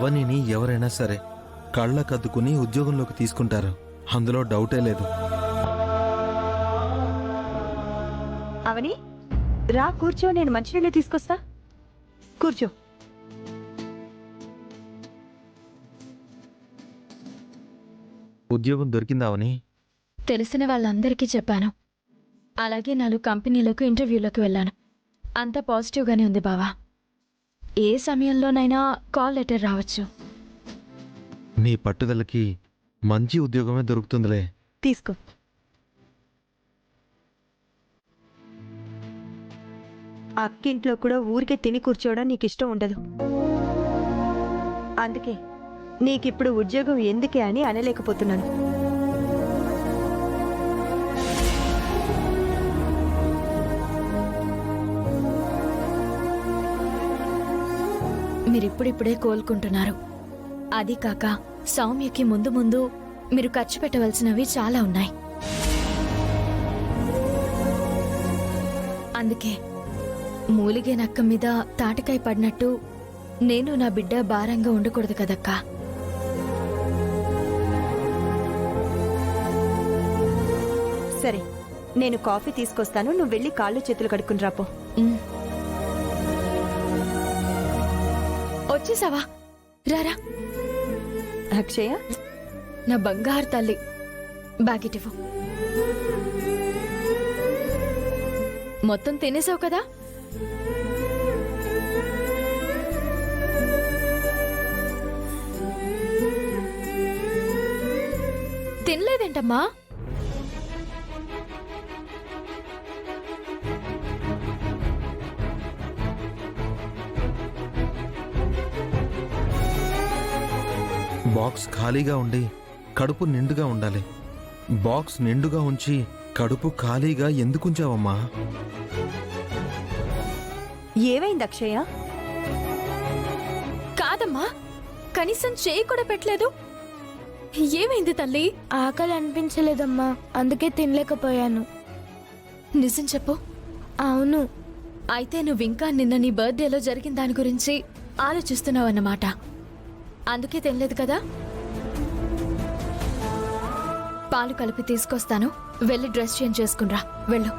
అవనిని ఎవరైనా సరే కళ్ళకద్దుకుని ఉద్యోగంలోకి తీసుకుంటారు, అందులో డౌటే లేదు. అవని రా కూర్చో, నేను మంచినీళ్ళు తీసుకొస్తా. కూర్చో. ఉద్యోగం దొరికిందా అవని? తెలిసిన వాళ్ళందరికీ చెప్పాను. అలాగే 4 కంపెనీలకు ఇంటర్వ్యూలకు వెళ్ళాను. అంతా పాజిటివ్గానే ఉంది బావా. ఏ సమయంలోనైనా కాల్ లెటర్ రావచ్చు. నీ పట్టుదలకి మంచి ఉద్యోగమే దొరుకుతుందిలే. తీసుకో. అక్కింట్లో కూడా ఊరికే తిని కూర్చోవడం నీకు ఇష్టం ఉండదు. అందుకే నీకిప్పుడు ఉద్యోగం ఎందుకే అని అనలేకపోతున్నాను. మీరిప్పుడిప్పుడే కోలుకుంటున్నారు. అది కాక సౌమ్యకి ముందు ముందు మీరు ఖర్చు పెట్టవలసినవి చాలా ఉన్నాయి. అందుకే మూలిగే నక్క మీద తాటకాయ పడినట్టు నేను నా బిడ్డ భారంగా ఉండకూడదు కదక్కా. సరే, నేను కాఫీ తీసుకొస్తాను, నువ్వు వెళ్ళి కాళ్ళు చేతులు కడుక్కుని రాపో. వచ్చేసావా? రారా. అక్షయ, నా బంగారు తల్లి, బ్యాగిటివ్వు. మొత్తం తినేసావు కదా? తినలేదేంటమ్మా? బాక్స్ ఖాళీగా ఉండి కడుపు నిండుగా ఉండాలి. బాక్స్ నిండుగా ఉంచి కడుపు ఖాళీగా ఎందుకుంచావమ్మా? ఏమైంది అక్షయ? కాదమ్మా, కనీసం చేయి కూడా పెట్టలేదు. ఏమైంది తల్లి? ఆకలి అనిపించలేదమ్మా, అందుకే తినలేకపోయాను. నిజం చెప్పు. అవును. అయితే నువ్వింకా నిన్న నీ బర్త్డేలో జరిగిన దాని గురించి ఆలోచిస్తున్నావన్నమాట. అందుకే తినలేదు కదా? పాలు కలిపి తీసుకొస్తాను, వెళ్ళి డ్రెస్ చేంజ్ చేసుకునిరా. వెళ్ళు.